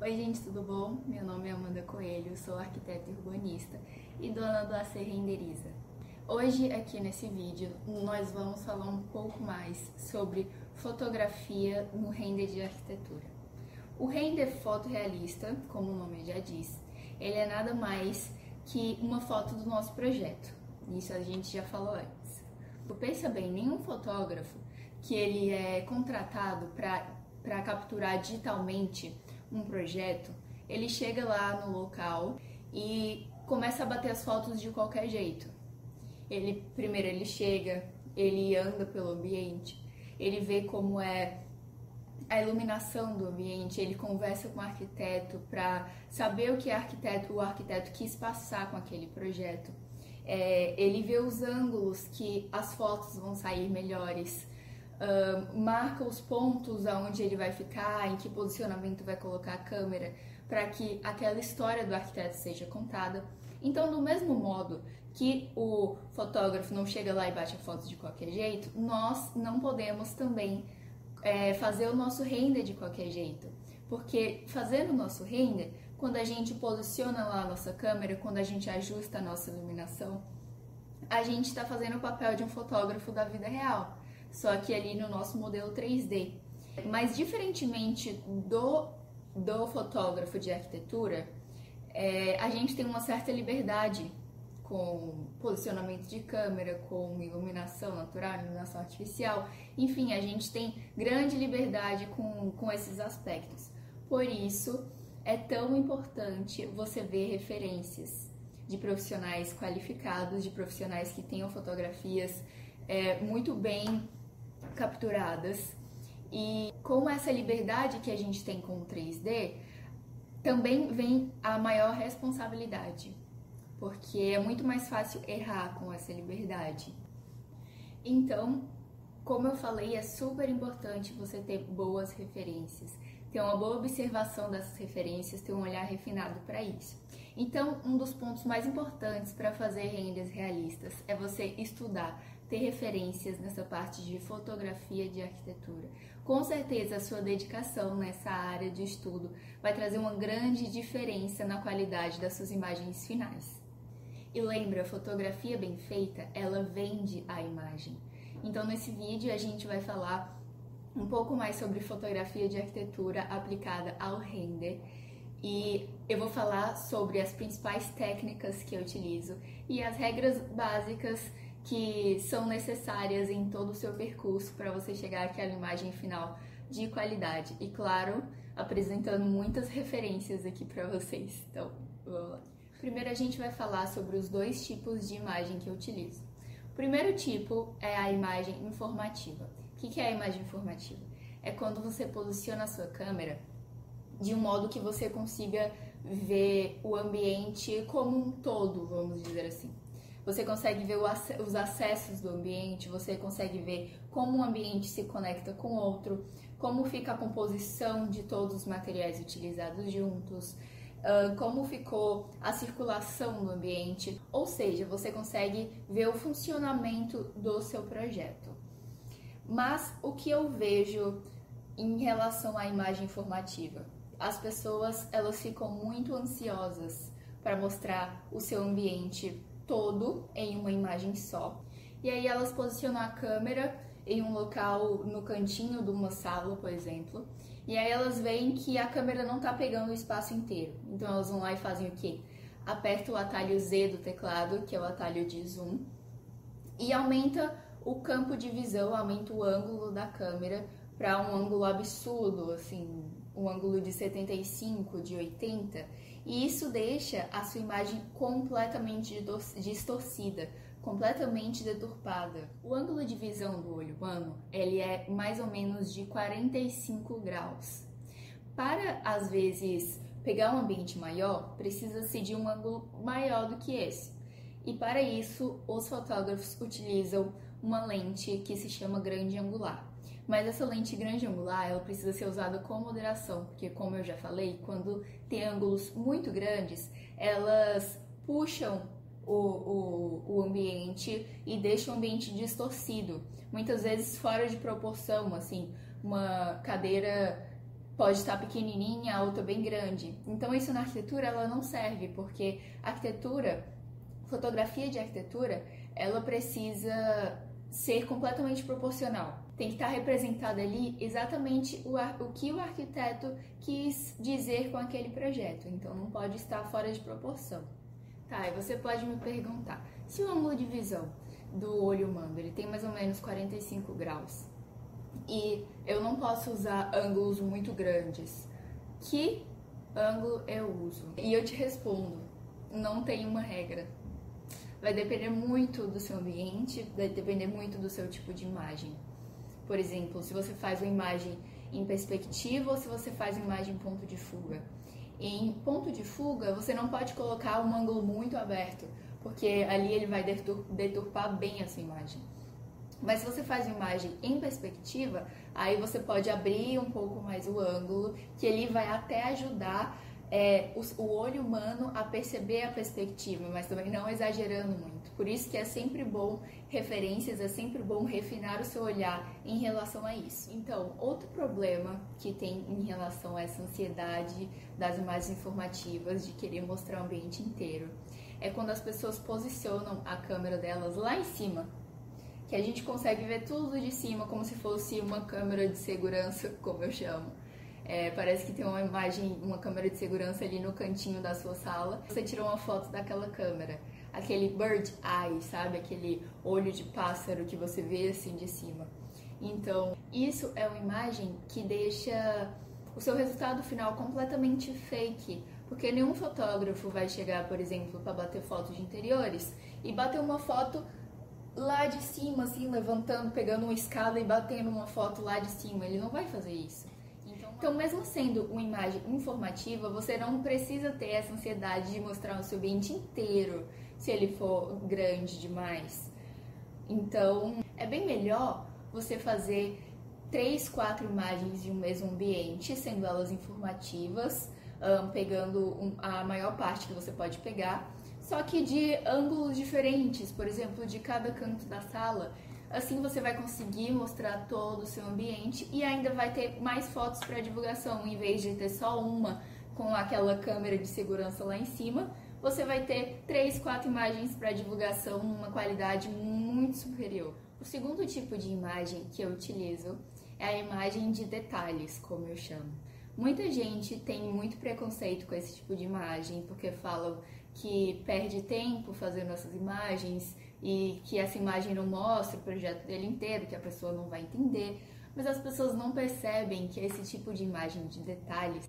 Oi gente, tudo bom? Meu nome é Amanda Coelho, sou arquiteta e urbanista e dona do AC Renderiza. Hoje, aqui nesse vídeo, nós vamos falar um pouco mais sobre fotografia no render de arquitetura. O render fotorrealista, como o nome já diz, ele é nada mais que uma foto do nosso projeto. Isso a gente já falou antes. Pensa bem, nenhum fotógrafo que ele é contratado para capturar digitalmente um projeto, ele chega lá no local e começa a bater as fotos de qualquer jeito. Primeiro ele chega, ele anda pelo ambiente, ele vê como é a iluminação do ambiente, ele conversa com o arquiteto para saber o que o arquiteto quis passar com aquele projeto. Ele vê os ângulos que as fotos vão sair melhores, marca os pontos aonde ele vai ficar, em que posicionamento vai colocar a câmera, para que aquela história do arquiteto seja contada. Então, do mesmo modo que o fotógrafo não chega lá e bate a foto de qualquer jeito, nós não podemos também fazer o nosso render de qualquer jeito. Porque fazendo o nosso render, quando a gente posiciona lá a nossa câmera, quando a gente ajusta a nossa iluminação, a gente está fazendo o papel de um fotógrafo da vida real, só que ali no nosso modelo 3D. Mas diferentemente do fotógrafo de arquitetura, a gente tem uma certa liberdade com posicionamento de câmera, com iluminação natural, iluminação artificial, enfim, a gente tem grande liberdade com esses aspectos. Por isso, é tão importante você ver referências de profissionais qualificados, de profissionais que tenham fotografias muito bem capturadas. E com essa liberdade que a gente tem com o 3D, também vem a maior responsabilidade, porque é muito mais fácil errar com essa liberdade. Então, como eu falei, é super importante você ter boas referências, ter uma boa observação dessas referências, ter um olhar refinado para isso. Então, um dos pontos mais importantes para fazer renders realistas é você estudar, ter referências nessa parte de fotografia de arquitetura. Com certeza, a sua dedicação nessa área de estudo vai trazer uma grande diferença na qualidade das suas imagens finais. E lembra, a fotografia bem feita, ela vende a imagem. Então, nesse vídeo, a gente vai falar um pouco mais sobre fotografia de arquitetura aplicada ao render. E eu vou falar sobre as principais técnicas que eu utilizo e as regras básicas que são necessárias em todo o seu percurso para você chegar àquela imagem final de qualidade. E claro, apresentando muitas referências aqui para vocês. Então, vamos lá. Primeiro a gente vai falar sobre os dois tipos de imagem que eu utilizo. O primeiro tipo é a imagem informativa. O que é a imagem informativa? É quando você posiciona a sua câmera de um modo que você consiga ver o ambiente como um todo, vamos dizer assim. Você consegue ver os acessos do ambiente, você consegue ver como um ambiente se conecta com o outro, como fica a composição de todos os materiais utilizados juntos, como ficou a circulação do ambiente, ou seja, você consegue ver o funcionamento do seu projeto. Mas o que eu vejo em relação à imagem informativa? As pessoas, elas ficam muito ansiosas para mostrar o seu ambiente todo em uma imagem só. E aí elas posicionam a câmera em um local no cantinho de uma sala, por exemplo, e aí elas veem que a câmera não está pegando o espaço inteiro. Então elas vão lá e fazem o quê? Aperta o atalho Z do teclado, que é o atalho de zoom, e aumenta o campo de visão, aumenta o ângulo da câmera para um ângulo absurdo, assim, um ângulo de 75, de 80, e isso deixa a sua imagem completamente distorcida, completamente deturpada. O ângulo de visão do olho humano, ele é mais ou menos de 45 graus. Para, às vezes, pegar um ambiente maior, precisa-se de um ângulo maior do que esse. E para isso, os fotógrafos utilizam uma lente que se chama grande angular. Mas essa lente grande angular, ela precisa ser usada com moderação, porque como eu já falei, quando tem ângulos muito grandes, elas puxam o ambiente e deixam o ambiente distorcido, muitas vezes fora de proporção, assim, uma cadeira pode estar pequenininha, a outra bem grande. Então isso na arquitetura ela não serve, porque arquitetura, fotografia de arquitetura, ela precisa ser completamente proporcional. Tem que estar representado ali exatamente o que o arquiteto quis dizer com aquele projeto. Então não pode estar fora de proporção. Tá, e você pode me perguntar, se o ângulo de visão do olho humano ele tem mais ou menos 45 graus e eu não posso usar ângulos muito grandes, que ângulo eu uso? E eu te respondo, não tem uma regra. Vai depender muito do seu ambiente, vai depender muito do seu tipo de imagem. Por exemplo, se você faz uma imagem em perspectiva ou se você faz uma imagem em ponto de fuga. Em ponto de fuga, você não pode colocar um ângulo muito aberto, porque ali ele vai deturpar bem a sua imagem. Mas se você faz uma imagem em perspectiva, aí você pode abrir um pouco mais o ângulo, que ele vai até ajudar o olho humano a perceber a perspectiva, mas também não exagerando muito. Por isso que é sempre bom referências, é sempre bom refinar o seu olhar em relação a isso. Então, outro problema que tem em relação a essa ansiedade das imagens informativas, de querer mostrar o ambiente inteiro, é quando as pessoas posicionam a câmera delas lá em cima, que a gente consegue ver tudo de cima como se fosse uma câmera de segurança, como eu chamo. Parece que tem uma imagem, uma câmera de segurança ali no cantinho da sua sala. Você tirou uma foto daquela câmera, aquele bird eye, sabe? Aquele olho de pássaro que você vê assim de cima. Então, isso é uma imagem que deixa o seu resultado final completamente fake, porque nenhum fotógrafo vai chegar, por exemplo, para bater fotos de interiores e bater uma foto lá de cima, assim, levantando, pegando uma escada e batendo uma foto lá de cima. Ele não vai fazer isso. Então, mesmo sendo uma imagem informativa, você não precisa ter essa ansiedade de mostrar o seu ambiente inteiro, se ele for grande demais. Então, é bem melhor você fazer 3, 4 imagens de um mesmo ambiente, sendo elas informativas, pegando a maior parte que você pode pegar, só que de ângulos diferentes, por exemplo, de cada canto da sala. Assim você vai conseguir mostrar todo o seu ambiente e ainda vai ter mais fotos para divulgação. Em vez de ter só uma com aquela câmera de segurança lá em cima, você vai ter 3, 4 imagens para divulgação numa qualidade muito superior. O segundo tipo de imagem que eu utilizo é a imagem de detalhes, como eu chamo. Muita gente tem muito preconceito com esse tipo de imagem, porque falam que perde tempo fazendo essas imagens e que essa imagem não mostra o projeto dele inteiro, que a pessoa não vai entender. Mas as pessoas não percebem que esse tipo de imagem de detalhes,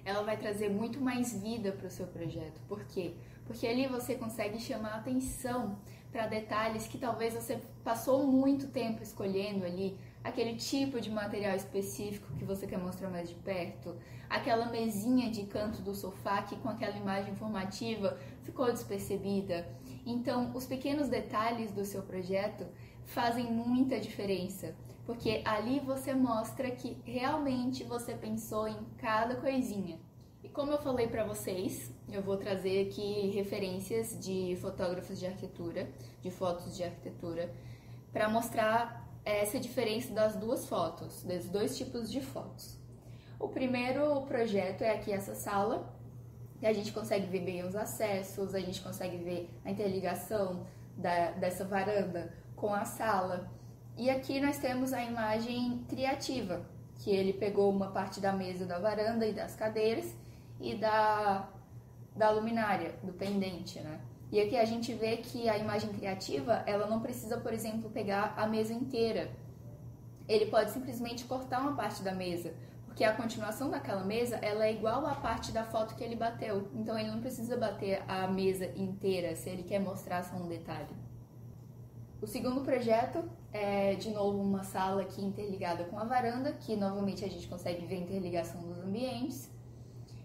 ela vai trazer muito mais vida para o seu projeto. Por quê? Porque ali você consegue chamar atenção para detalhes que talvez você passou muito tempo escolhendo ali, aquele tipo de material específico que você quer mostrar mais de perto, aquela mesinha de canto do sofá que com aquela imagem informativa ficou despercebida. Então, os pequenos detalhes do seu projeto fazem muita diferença, porque ali você mostra que realmente você pensou em cada coisinha. E como eu falei para vocês, eu vou trazer aqui referências de fotógrafos de arquitetura, de fotos de arquitetura, para mostrar essa diferença das duas fotos, dos dois tipos de fotos. O primeiro projeto é aqui essa sala, que a gente consegue ver bem os acessos, a gente consegue ver a interligação dessa varanda com a sala. E aqui nós temos a imagem criativa, que ele pegou uma parte da mesa da varanda e das cadeiras e da luminária, do pendente, né? E aqui a gente vê que a imagem criativa, ela não precisa, por exemplo, pegar a mesa inteira. Ele pode simplesmente cortar uma parte da mesa, porque a continuação daquela mesa, ela é igual à parte da foto que ele bateu. Então ele não precisa bater a mesa inteira, se ele quer mostrar só um detalhe. O segundo projeto é, de novo, uma sala aqui interligada com a varanda, que novamente a gente consegue ver a interligação dos ambientes.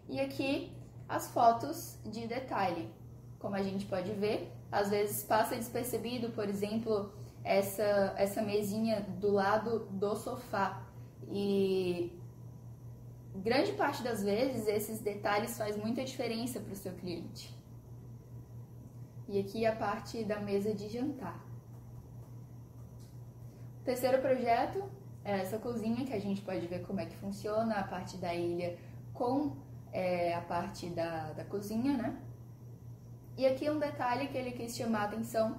E aqui as fotos de detalhe. Como a gente pode ver, às vezes passa despercebido, por exemplo, essa mesinha do lado do sofá. E grande parte das vezes esses detalhes faz muita diferença para o seu cliente. E aqui a parte da mesa de jantar. O terceiro projeto é essa cozinha, que a gente pode ver como é que funciona, a parte da ilha com a parte da cozinha, né? E aqui um detalhe que ele quis chamar a atenção